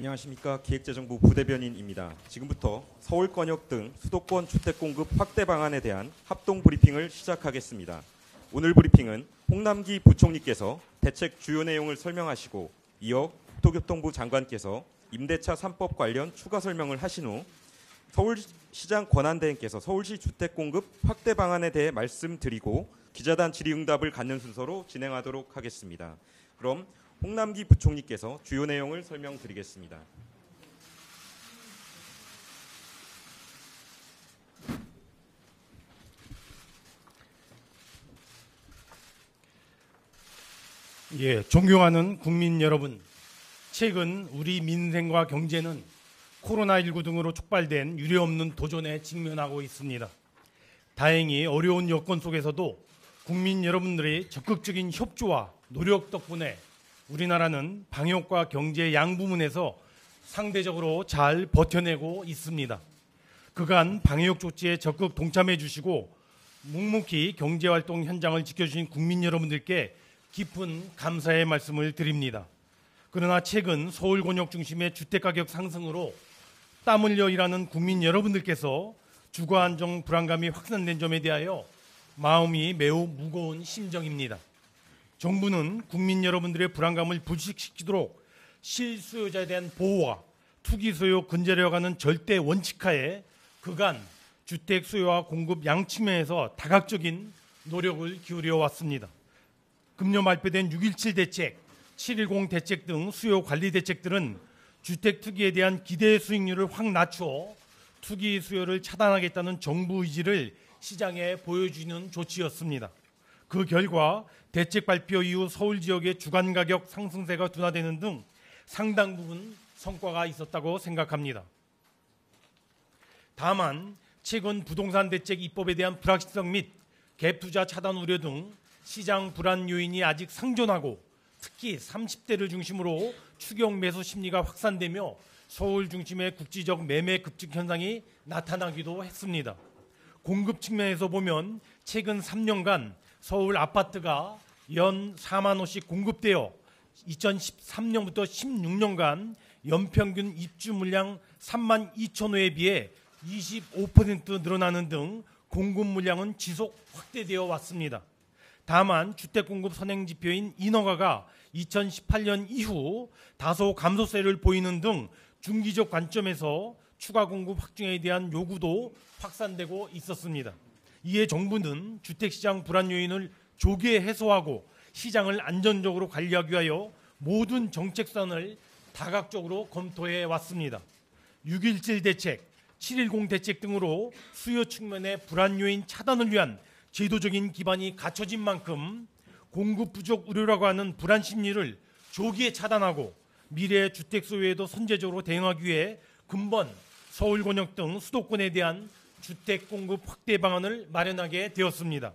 안녕하십니까. 기획재정부 부대변인입니다. 지금부터 서울권역 등 수도권 주택공급 확대 방안에 대한 합동 브리핑을 시작하겠습니다. 오늘 브리핑은 홍남기 부총리께서 대책 주요 내용을 설명하시고 이어 국토교통부 장관께서 임대차 3법 관련 추가 설명을 하신 후 서울시장 권한대행께서 서울시 주택공급 확대 방안에 대해 말씀드리고 기자단 질의응답을 갖는 순서로 진행하도록 하겠습니다. 그럼 홍남기 부총리께서 주요 내용을 설명드리겠습니다. 존경하는 국민 여러분, 최근 우리 민생과 경제는 코로나19 등으로 촉발된 유례없는 도전에 직면하고 있습니다. 다행히 어려운 여건 속에서도 국민 여러분들의 적극적인 협조와 노력 덕분에 우리나라는 방역과 경제 양 부문에서 상대적으로 잘 버텨내고 있습니다. 그간 방역 조치에 적극 동참해 주시고 묵묵히 경제활동 현장을 지켜주신 국민 여러분들께 깊은 감사의 말씀을 드립니다. 그러나 최근 서울 권역 중심의 주택가격 상승으로 땀 흘려 일하는 국민 여러분들께서 주거 안정 불안감이 확산된 점에 대하여 마음이 매우 무거운 심정입니다. 정부는 국민 여러분들의 불안감을 불식시키도록 실수요자에 대한 보호와 투기 수요 근절에 가는 절대 원칙하에 그간 주택 수요와 공급 양 측면에서 다각적인 노력을 기울여 왔습니다. 금년 발표된 6.17 대책, 7.10 대책 등 수요 관리 대책들은 주택 투기에 대한 기대 수익률을 확 낮춰 투기 수요를 차단하겠다는 정부 의지를 시장에 보여주는 조치였습니다. 그 결과 대책 발표 이후 서울 지역의 주간 가격 상승세가 둔화되는 등 상당 부분 성과가 있었다고 생각합니다. 다만 최근 부동산 대책 입법에 대한 불확실성 및 갭 투자 차단 우려 등 시장 불안 요인이 아직 상존하고 특히 30대를 중심으로 추격 매수 심리가 확산되며 서울 중심의 국지적 매매 급증 현상이 나타나기도 했습니다. 공급 측면에서 보면 최근 3년간 서울 아파트가 연 4만 호씩 공급되어 2013년부터 16년간 연평균 입주 물량 3만 2천 호에 비해 25% 늘어나는 등 공급 물량은 지속 확대되어 왔습니다. 다만 주택 공급 선행 지표인 인허가가 2018년 이후 다소 감소세를 보이는 등 중기적 관점에서 추가 공급 확충에 대한 요구도 확산되고 있었습니다. 이에 정부는 주택시장 불안 요인을 조기에 해소하고 시장을 안전적으로 관리하기 위하여 모든 정책선을 다각적으로 검토해 왔습니다. 6.17 대책, 7.10 대책 등으로 수요 측면의 불안 요인 차단을 위한 제도적인 기반이 갖춰진 만큼 공급 부족 우려라고 하는 불안 심리를 조기에 차단하고 미래 주택 수요에도 선제적으로 대응하기 위해 근본 서울 권역 등 수도권에 대한 주택 공급 확대 방안을 마련하게 되었습니다.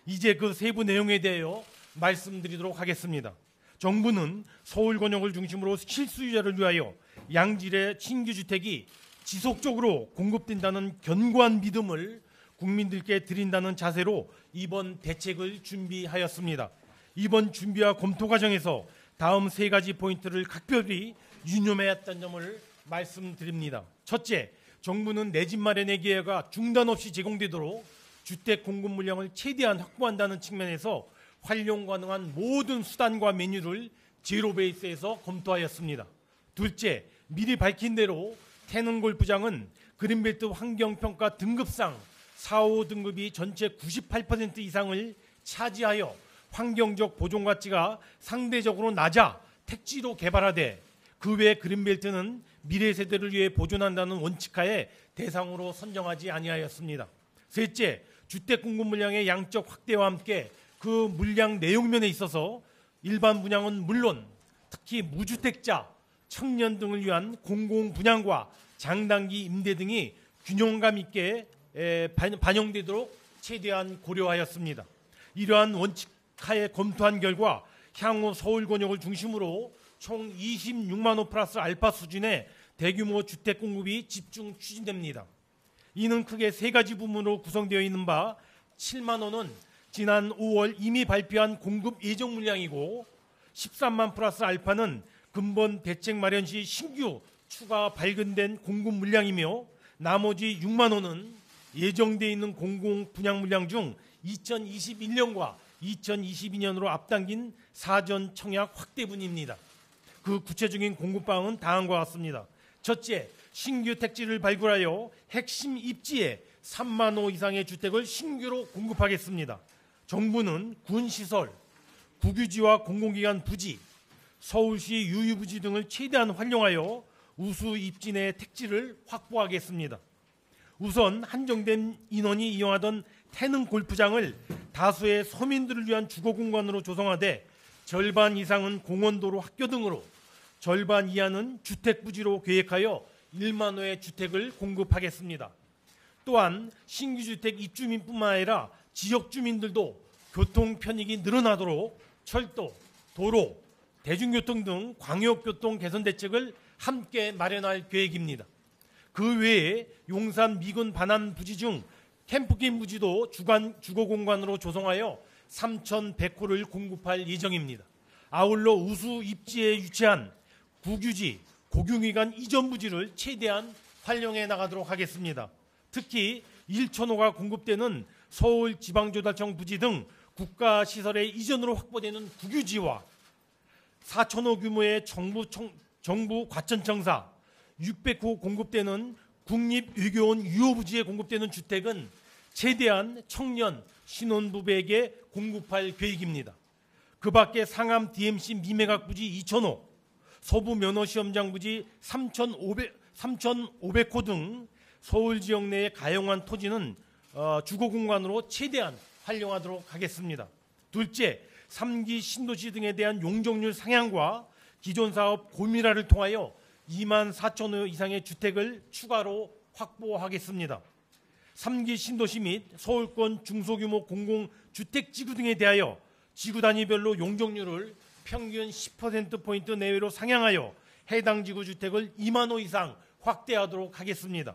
이제 그 세부 내용에 대하여 말씀드리도록 하겠습니다. 정부는 서울 권역을 중심으로 실수요자를 위하여 양질의 신규 주택이 지속적으로 공급된다는 견고한 믿음을 국민들께 드린다는 자세로 이번 대책을 준비하였습니다. 이번 준비와 검토 과정에서 다음 세 가지 포인트를 각별히 유념해왔다는 점을 말씀드립니다. 첫째, 정부는 내 집 마련의 기회가 중단 없이 제공되도록 주택 공급 물량을 최대한 확보한다는 측면에서 활용 가능한 모든 수단과 메뉴를 제로 베이스에서 검토하였습니다. 둘째, 미리 밝힌 대로 태릉 골프장은 그린벨트 환경평가 등급상 4, 5등급이 전체 98% 이상을 차지하여 환경적 보존 가치가 상대적으로 낮아 택지로 개발하되 그 외 그린벨트는 미래 세대를 위해 보존한다는 원칙하에 대상으로 선정하지 아니하였습니다. 셋째, 주택 공급 물량의 양적 확대와 함께 그 물량 내용면에 있어서 일반 분양은 물론 특히 무주택자, 청년 등을 위한 공공 분양과 장단기 임대 등이 균형감 있게 반영되도록 최대한 고려하였습니다. 이러한 원칙하에 검토한 결과 향후 서울 권역을 중심으로 총 26만 호 플러스 알파 수준의 대규모 주택 공급이 집중 추진됩니다. 이는 크게 세 가지 부문으로 구성되어 있는 바 7만 호는 지난 5월 이미 발표한 공급 예정 물량이고 13만 플러스 알파는 근본 대책 마련 시 신규 추가 발견된 공급 물량이며 나머지 6만 호는 예정돼 있는 공공 분양 물량 중 2021년과 2022년으로 앞당긴 사전 청약 확대분입니다. 그 구체적인 공급방은 다음과 같습니다. 첫째, 신규 택지를 발굴하여 핵심 입지에 3만 호 이상의 주택을 신규로 공급하겠습니다. 정부는 군시설, 국유지와 공공기관 부지, 서울시 유유부지 등을 최대한 활용하여 우수 입지 내 택지를 확보하겠습니다. 우선 한정된 인원이 이용하던 태릉 골프장을 다수의 서민들을 위한 주거공간으로 조성하되 절반 이상은 공원도로 학교 등으로 절반 이하는 주택부지로 계획하여 1만 호의 주택을 공급하겠습니다. 또한 신규 주택 입주민뿐만 아니라 지역 주민들도 교통 편익이 늘어나도록 철도, 도로, 대중교통 등 광역교통 개선 대책을 함께 마련할 계획입니다. 그 외에 용산 미군 반환 부지 중 캠프긴 부지도 주거공간으로 조성하여 3,100호를 공급할 예정입니다. 아울러 우수 입지에 위치한 국유지, 공공기관 이전 부지를 최대한 활용해 나가도록 하겠습니다. 특히 1,000호가 공급되는 서울지방조달청 부지 등 국가시설의 이전으로 확보되는 국유지와 4,000호 규모의 정부 과천청사, 600호 공급되는 국립외교원 유효부지에 공급되는 주택은 최대한 청년 신혼부부에게 공급할 계획입니다. 그 밖에 상암 DMC 미매각 부지 2,000호, 서부 면허시험장 부지 3,500호 등 서울 지역 내의 가용한 토지는 주거공간으로 최대한 활용하도록 하겠습니다. 둘째, 3기 신도시 등에 대한 용적률 상향과 기존 사업 고밀화를 통하여 2만 4천 호 이상의 주택을 추가로 확보하겠습니다. 3기 신도시 및 서울권 중소규모 공공주택지구 등에 대하여 지구 단위별로 용적률을 평균 10%포인트 내외로 상향하여 해당 지구 주택을 2만 호 이상 확대하도록 하겠습니다.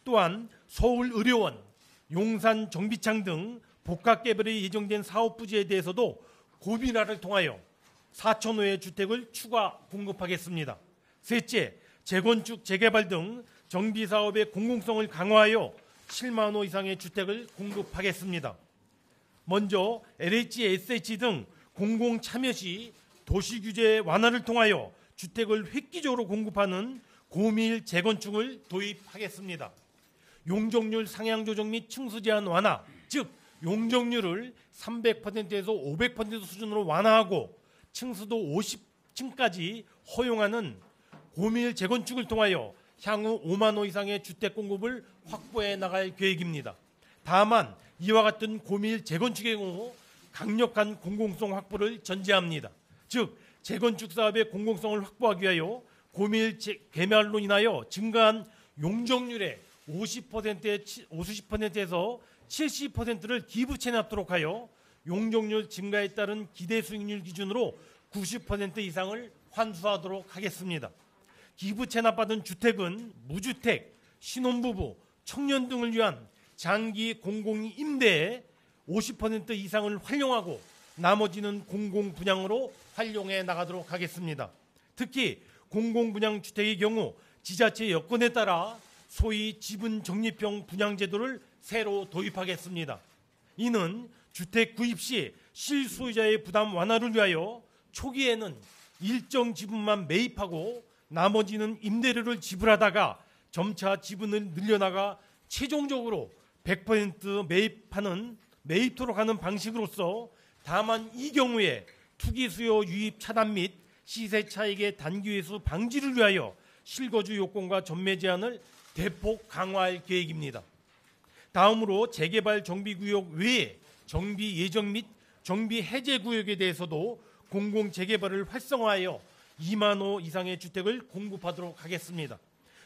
또한 서울의료원, 용산 정비창 등 복합 개발이 예정된 사업 부지에 대해서도 고밀화를 통하여 4천 호의 주택을 추가 공급하겠습니다. 셋째, 재건축, 재개발 등 정비 사업의 공공성을 강화하여 7만 호 이상의 주택을 공급하겠습니다. 먼저 LH, SH 등 공공 참여 시 도시 규제 완화를 통하여 주택을 획기적으로 공급하는 고밀 재건축을 도입하겠습니다. 용적률 상향 조정 및 층수 제한 완화, 즉 용적률을 300%에서 500% 수준으로 완화하고 층수도 50층까지 허용하는 고밀 재건축을 통하여 향후 5만 호 이상의 주택 공급을 확보해 나갈 계획입니다. 다만 이와 같은 고밀 재건축의 경우 강력한 공공성 확보를 전제합니다. 즉 재건축 사업의 공공성을 확보하기 위하여 고밀 개발로 인하여 증가한 용적률의 50%에서 70%를 기부 체납하도록 하여 용적률 증가에 따른 기대 수익률 기준으로 90% 이상을 환수하도록 하겠습니다. 기부 체납받은 주택은 무주택, 신혼부부, 청년 등을 위한 장기 공공임대의 50% 이상을 활용하고 나머지는 공공분양으로 활용해 나가도록 하겠습니다. 특히 공공분양주택의 경우 지자체 여건에 따라 소위 지분적립형 분양제도를 새로 도입하겠습니다. 이는 주택 구입 시 실소유자의 부담 완화를 위하여 초기에는 일정 지분만 매입하고 나머지는 임대료를 지불하다가 점차 지분을 늘려나가 최종적으로 100% 매입하는 매입토로 가는 방식으로서 다만 이 경우에 투기 수요 유입 차단 및 시세 차익의 단기 회수 방지를 위하여 실거주 요건과 전매 제한을 대폭 강화할 계획입니다. 다음으로 재개발 정비구역 외에 정비 예정 및 정비 해제 구역에 대해서도 공공 재개발을 활성화하여 2만 호 이상의 주택을 공급하도록 하겠습니다.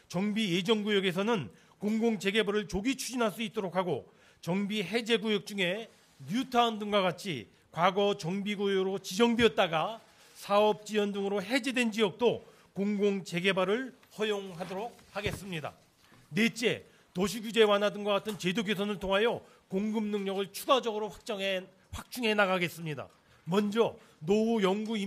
정비 예정 구역에서는 공공 재개발을 조기 추진할 수 있도록 하고 정비 해제 구역 중에 뉴타운 등과 같이 과거 정비구역으로 지정되었다가 사업 지연 등으로 해제된 지역도 공공 재개발을 허용하도록 하겠습니다. 넷째, 도시규제 완화 등과 같은 제도 개선을 통하여 공급 능력을 추가적으로 확충해 나가겠습니다. 먼저 노후 영구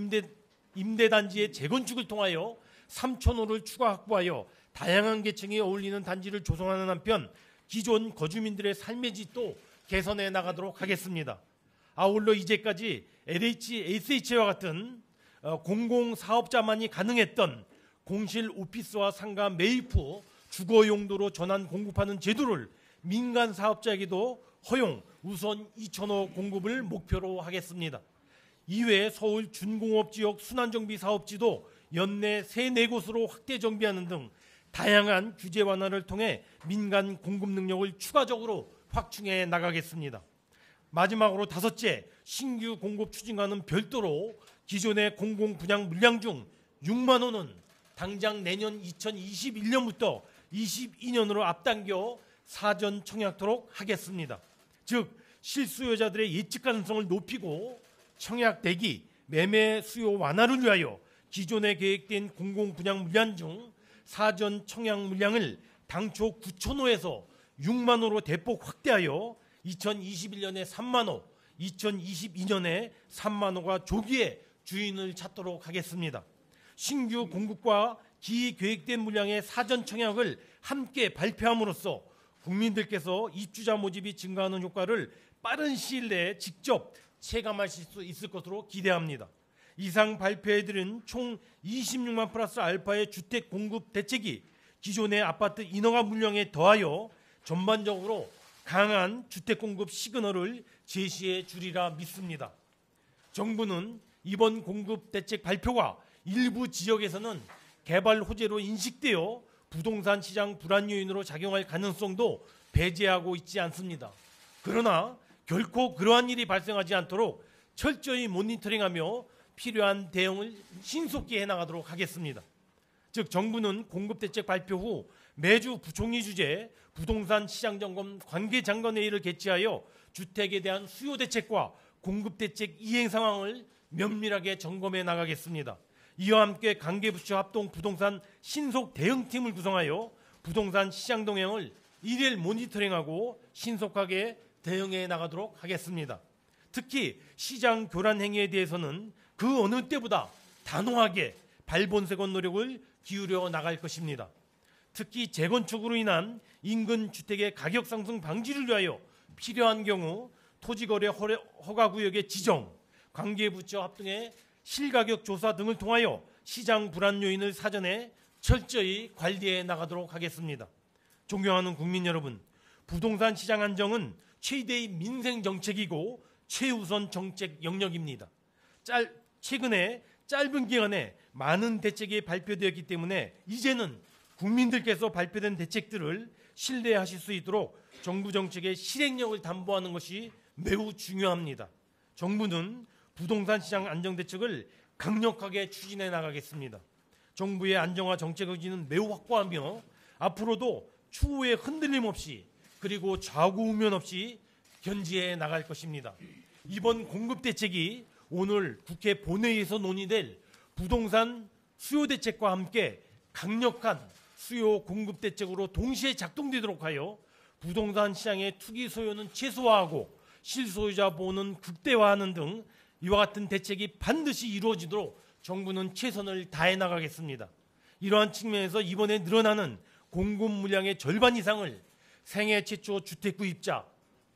임대단지의 재건축을 통하여 3,000호를 추가 확보하여 다양한 계층이 어울리는 단지를 조성하는 한편 기존 거주민들의 삶의 질도 개선해 나가도록 하겠습니다. 아울러 이제까지 LH, SH와 같은 공공사업자만이 가능했던 공실 오피스와 상가 매입 후 주거 용도로 전환 공급하는 제도를 민간 사업자에게도 허용 우선 2,000호 공급을 목표로 하겠습니다. 이외에 서울 준공업지역 순환정비 사업지도 연내 3-4곳으로 확대 정비하는 등 다양한 규제 완화를 통해 민간 공급 능력을 추가적으로 확충해 나가겠습니다. 마지막으로 5째, 신규 공급 추진과는 별도로 기존의 공공 분양 물량 중 6만 호는 당장 내년 2021년부터 22년으로 앞당겨 사전 청약토록 하겠습니다. 즉 실수요자들의 예측 가능성을 높이고 청약 대기, 매매 수요 완화를 위하여 기존에 계획된 공공 분양 물량 중 사전 청약 물량을 당초 9,000호에서 6만 호로 대폭 확대하여 2021년에 3만 호, 2022년에 3만 호가 조기에 주인을 찾도록 하겠습니다. 신규 공급과 기계획된 물량의 사전 청약을 함께 발표함으로써 국민들께서 입주자 모집이 증가하는 효과를 빠른 시일 내에 직접 체감하실 수 있을 것으로 기대합니다. 이상 발표해드린 총 26만 플러스 알파의 주택 공급 대책이 기존의 아파트 인허가 물량에 더하여 전반적으로 강한 주택 공급 시그널을 제시해 주리라 믿습니다. 정부는 이번 공급 대책 발표가 일부 지역에서는 개발 호재로 인식되어 부동산 시장 불안 요인으로 작용할 가능성도 배제하고 있지 않습니다. 그러나 결코 그러한 일이 발생하지 않도록 철저히 모니터링하며 필요한 대응을 신속히 해나가도록 하겠습니다. 즉 정부는 공급대책 발표 후 매주 부총리 주재 부동산 시장점검 관계장관회의를 개최하여 주택에 대한 수요대책과 공급대책 이행 상황을 면밀하게 점검해 나가겠습니다. 이와 함께 관계부처 합동 부동산 신속 대응팀을 구성하여 부동산 시장 동향을 일일 모니터링하고 신속하게 대응해 나가도록 하겠습니다. 특히 시장 교란 행위에 대해서는 그 어느 때보다 단호하게 발본색원 노력을 기울여 나갈 것입니다. 특히 재건축으로 인한 인근 주택의 가격 상승 방지를 위하여 필요한 경우 토지거래 허가구역의 지정, 관계부처 합동의 실가격 조사 등을 통하여 시장 불안 요인을 사전에 철저히 관리해 나가도록 하겠습니다. 존경하는 국민 여러분, 부동산 시장 안정은 최대의 민생 정책이고 최우선 정책 영역입니다. 최근에 짧은 기간에 많은 대책이 발표되었기 때문에 이제는 국민들께서 발표된 대책들을 신뢰하실 수 있도록 정부 정책의 실행력을 담보하는 것이 매우 중요합니다. 정부는 부동산 시장 안정 대책을 강력하게 추진해 나가겠습니다. 정부의 안정화 정책 의지는 매우 확고하며 앞으로도 추후에 흔들림 없이 그리고 좌우우면 없이 견지해 나갈 것입니다. 이번 공급 대책이 오늘 국회 본회의에서 논의될 부동산 수요 대책과 함께 강력한 수요 공급 대책으로 동시에 작동되도록 하여 부동산 시장의 투기 소요는 최소화하고 실소유자 보호는 극대화하는 등 이와 같은 대책이 반드시 이루어지도록 정부는 최선을 다해 나가겠습니다. 이러한 측면에서 이번에 늘어나는 공급 물량의 절반 이상을 생애 최초 주택 구입자,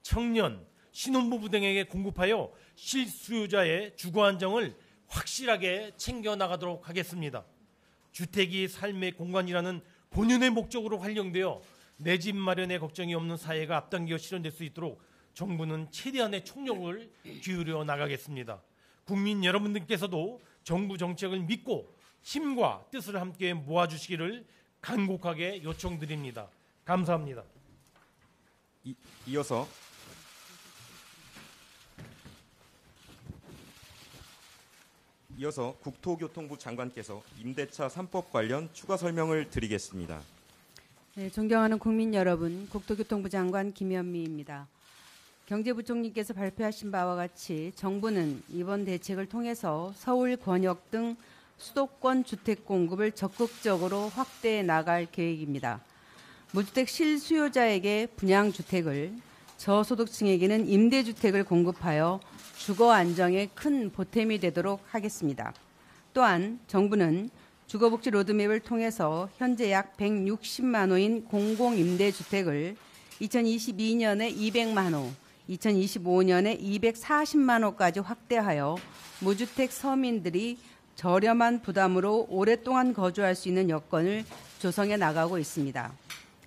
청년, 신혼부부 등에게 공급하여 실수요자의 주거 안정을 확실하게 챙겨나가도록 하겠습니다. 주택이 삶의 공간이라는 본연의 목적으로 활용되어 내 집 마련에 걱정이 없는 사회가 앞당겨 실현될 수 있도록 정부는 최대한의 총력을 기울여 나가겠습니다. 국민 여러분들께서도 정부 정책을 믿고 힘과 뜻을 함께 모아주시기를 간곡하게 요청드립니다. 감사합니다. 이어서 국토교통부 장관께서 임대차 3법 관련 추가 설명을 드리겠습니다. 네, 존경하는 국민 여러분, 국토교통부 장관 김현미입니다. 경제부총리께서 발표하신 바와 같이 정부는 이번 대책을 통해서 서울 권역 등 수도권 주택 공급을 적극적으로 확대해 나갈 계획입니다. 무주택 실수요자에게 분양주택을, 저소득층에게는 임대주택을 공급하여 주거 안정에 큰 보탬이 되도록 하겠습니다. 또한 정부는 주거복지 로드맵을 통해서 현재 약 160만 호인 공공임대주택을 2022년에 200만 호, 2025년에 240만 호까지 확대하여 무주택 서민들이 저렴한 부담으로 오랫동안 거주할 수 있는 여건을 조성해 나가고 있습니다.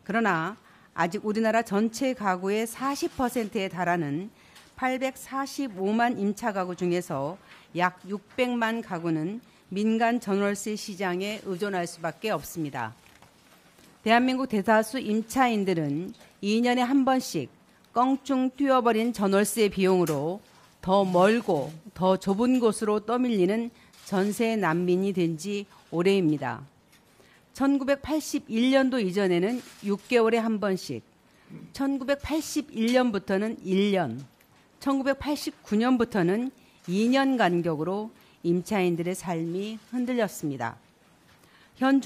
그러나 아직 우리나라 전체 가구의 40%에 달하는 845만 임차 가구 중에서 약 600만 가구는 민간 전월세 시장에 의존할 수밖에 없습니다. 대한민국 대다수 임차인들은 2년에 한 번씩 껑충 뛰어버린 전월세 비용으로 더 멀고 더 좁은 곳으로 떠밀리는 전세 난민이 된 지 오래입니다. 1981년도 이전에는 6개월에 한 번씩, 1981년부터는 1년, 1989년부터는 2년 간격으로 임차인들의 삶이 흔들렸습니다. 현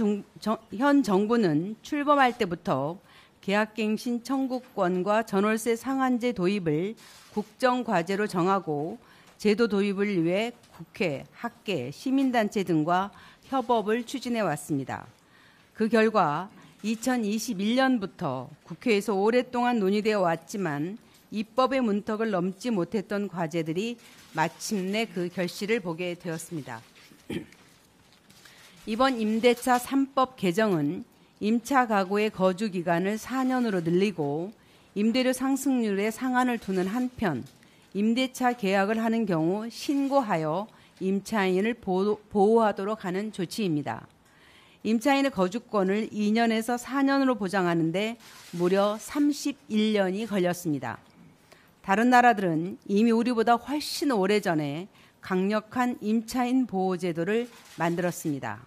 정부는 출범할 때부터 계약갱신 청구권과 전월세 상한제 도입을 국정과제로 정하고 제도 도입을 위해 국회, 학계, 시민단체 등과 협업을 추진해 왔습니다. 그 결과 2021년부터 국회에서 오랫동안 논의되어 왔지만 입법의 문턱을 넘지 못했던 과제들이 마침내 그 결실을 보게 되었습니다. 이번 임대차 3법 개정은 임차 가구의 거주 기간을 4년으로 늘리고 임대료 상승률에 상한을 두는 한편 임대차 계약을 하는 경우 신고하여 임차인을 보호하도록 하는 조치입니다. 임차인의 거주권을 2년에서 4년으로 보장하는데 무려 31년이 걸렸습니다. 다른 나라들은 이미 우리보다 훨씬 오래전에 강력한 임차인 보호 제도를 만들었습니다.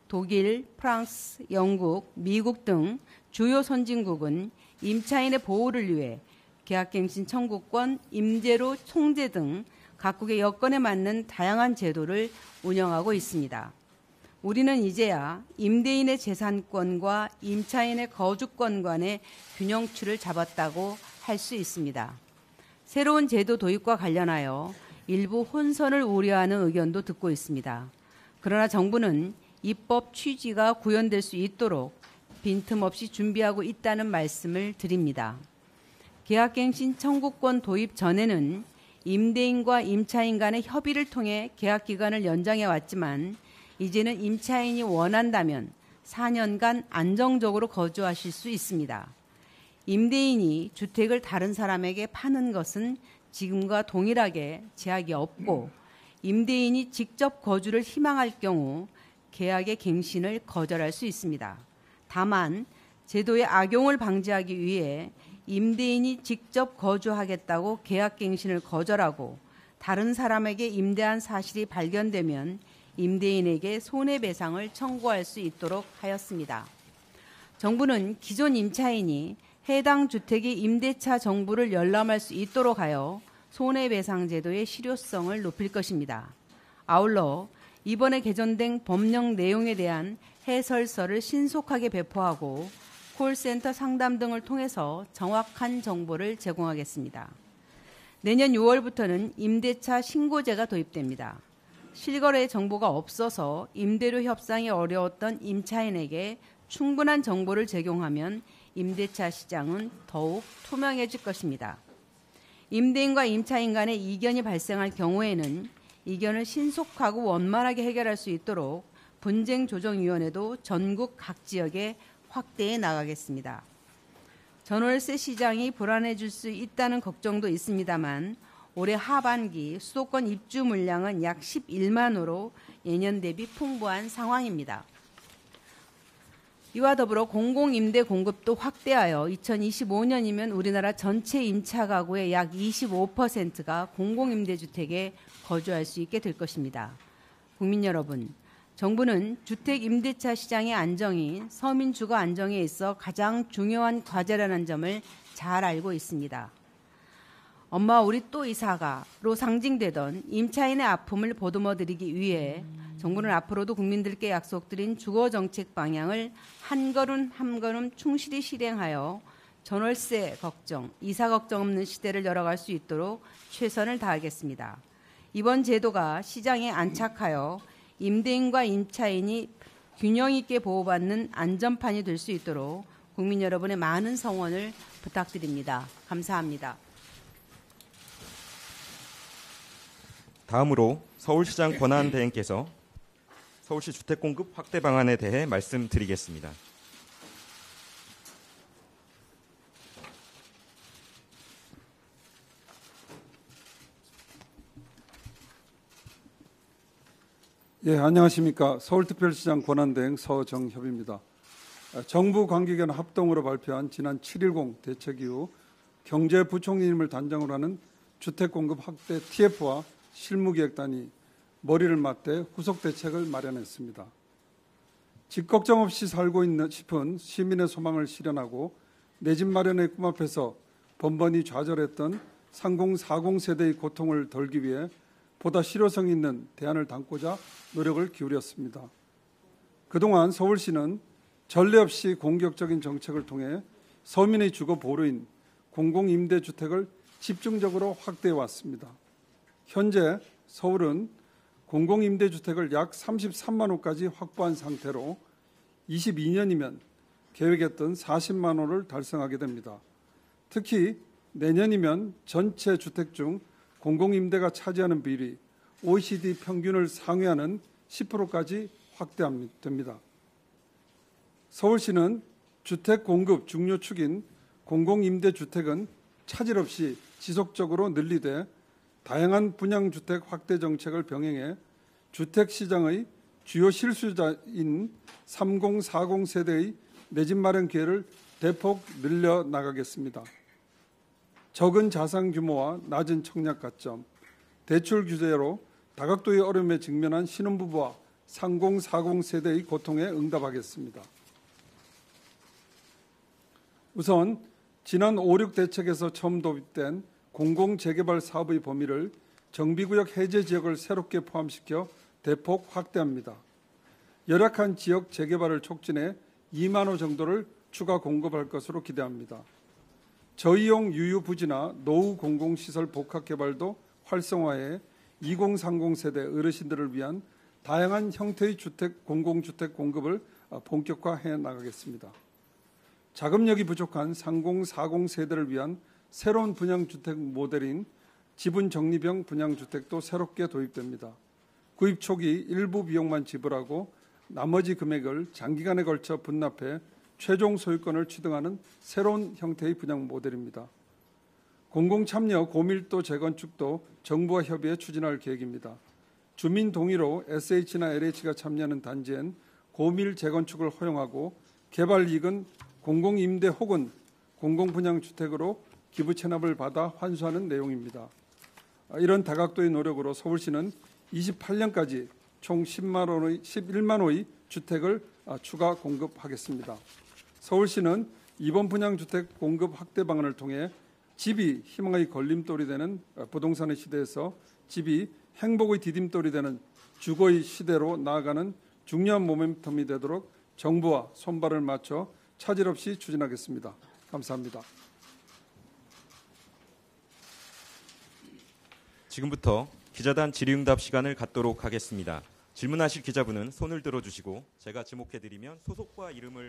독일, 프랑스, 영국, 미국 등 주요 선진국은 임차인의 보호를 위해 계약갱신 청구권, 임대료 통제 등 각국의 여건에 맞는 다양한 제도를 운영하고 있습니다. 우리는 이제야 임대인의 재산권과 임차인의 거주권 간의 균형추를 잡았다고 할 수 있습니다. 새로운 제도 도입과 관련하여 일부 혼선을 우려하는 의견도 듣고 있습니다. 그러나 정부는 입법 취지가 구현될 수 있도록 빈틈없이 준비하고 있다는 말씀을 드립니다. 계약갱신 청구권 도입 전에는 임대인과 임차인 간의 협의를 통해 계약 기간을 연장해 왔지만 이제는 임차인이 원한다면 4년간 안정적으로 거주하실 수 있습니다. 임대인이 주택을 다른 사람에게 파는 것은 지금과 동일하게 제약이 없고 임대인이 직접 거주를 희망할 경우 계약의 갱신을 거절할 수 있습니다. 다만 제도의 악용을 방지하기 위해 임대인이 직접 거주하겠다고 계약갱신을 거절하고 다른 사람에게 임대한 사실이 발견되면 임대인에게 손해배상을 청구할 수 있도록 하였습니다. 정부는 기존 임차인이 해당 주택의 임대차 정보를 열람할 수 있도록 하여 손해배상 제도의 실효성을 높일 것입니다. 아울러 이번에 개정된 법령 내용에 대한 해설서를 신속하게 배포하고 콜센터 상담 등을 통해서 정확한 정보를 제공하겠습니다. 내년 6월부터는 임대차 신고제가 도입됩니다. 실거래 정보가 없어서 임대료 협상이 어려웠던 임차인에게 충분한 정보를 제공하면 임대차 시장은 더욱 투명해질 것입니다. 임대인과 임차인 간의 이견이 발생할 경우에는 이견을 신속하고 원만하게 해결할 수 있도록 분쟁조정위원회도 전국 각 지역에 확대해 나가겠습니다. 전월세 시장이 불안해질 수 있다는 걱정도 있습니다만 올해 하반기 수도권 입주 물량은 약 11만 호로 예년 대비 풍부한 상황입니다. 이와 더불어 공공임대 공급도 확대하여 2025년이면 우리나라 전체 임차 가구의 약 25%가 공공임대주택에 거주할 수 있게 될 것입니다. 국민 여러분, 정부는 주택 임대차 시장의 안정이 서민 주거 안정에 있어 가장 중요한 과제라는 점을 잘 알고 있습니다. 엄마 우리 또 이사가로 상징되던 임차인의 아픔을 보듬어드리기 위해 정부는 앞으로도 국민들께 약속드린 주거정책 방향을 한 걸음 한 걸음 충실히 실행하여 전월세 걱정, 이사 걱정 없는 시대를 열어갈 수 있도록 최선을 다하겠습니다. 이번 제도가 시장에 안착하여 임대인과 임차인이 균형 있게 보호받는 안전판이 될 수 있도록 국민 여러분의 많은 성원을 부탁드립니다. 감사합니다. 다음으로 서울시장 권한대행께서 서울시 주택공급 확대 방안에 대해 말씀드리겠습니다. 예, 안녕하십니까. 서울특별시장 권한대행 서정협입니다. 정부 관계기관 합동으로 발표한 지난 7.10 대책 이후 경제부총리님을 단장으로 하는 주택공급 확대 TF와 실무기획단이 머리를 맞대 후속 대책을 마련했습니다. 집 걱정 없이 살고 있는 싶은 시민의 소망을 실현하고 내 집 마련의 꿈 앞에서 번번이 좌절했던 3040 세대의 고통을 덜기 위해 보다 실효성 있는 대안을 담고자 노력을 기울였습니다. 그동안 서울시는 전례 없이 공격적인 정책을 통해 서민의 주거 보루인 공공임대주택을 집중적으로 확대해 왔습니다. 현재 서울은 공공임대주택을 약 33만 호까지 확보한 상태로 22년이면 계획했던 40만 호를 달성하게 됩니다. 특히 내년이면 전체 주택 중 공공임대가 차지하는 비율이 OECD 평균을 상회하는 10%까지 확대됩니다. 서울시는 주택 공급 중요축인 공공임대주택은 차질 없이 지속적으로 늘리되 다양한 분양주택 확대 정책을 병행해 주택시장의 주요 실수자인 3040 세대의 내 집 마련 기회를 대폭 늘려나가겠습니다. 적은 자산 규모와 낮은 청약 가점, 대출 규제로 다각도의 어려움에 직면한 신혼부부와 3040 세대의 고통에 응답하겠습니다. 우선 지난 5.6 대책에서 처음 도입된 공공재개발 사업의 범위를 정비구역 해제 지역을 새롭게 포함시켜 대폭 확대합니다. 열악한 지역 재개발을 촉진해 2만 호 정도를 추가 공급할 것으로 기대합니다. 저이용 유유부지나 노후 공공시설 복합 개발도 활성화해 2030 세대 어르신들을 위한 다양한 형태의 공공주택 공급을 본격화해 나가겠습니다. 자금력이 부족한 3040 세대를 위한 새로운 분양주택 모델인 지분적립형 분양주택도 새롭게 도입됩니다. 구입 초기 일부 비용만 지불하고 나머지 금액을 장기간에 걸쳐 분납해 최종 소유권을 취득하는 새로운 형태의 분양 모델입니다. 공공참여 고밀도 재건축도 정부와 협의해 추진할 계획입니다. 주민 동의로 SH나 LH가 참여하는 단지엔 고밀 재건축을 허용하고 개발 이익은 공공임대 혹은 공공분양주택으로 기부 체납을 받아 환수하는 내용입니다. 이런 다각도의 노력으로 서울시는 28년까지 총 11만 호의 주택을 추가 공급하겠습니다. 서울시는 이번 분양주택 공급 확대 방안을 통해 집이 희망의 걸림돌이 되는 부동산의 시대에서 집이 행복의 디딤돌이 되는 주거의 시대로 나아가는 중요한 모멘텀이 되도록 정부와 손발을 맞춰 차질 없이 추진하겠습니다. 감사합니다. 지금부터 기자단 질의응답 시간을 갖도록 하겠습니다. 질문하실 기자분은 손을 들어주시고 제가 지목해드리면 소속과 이름을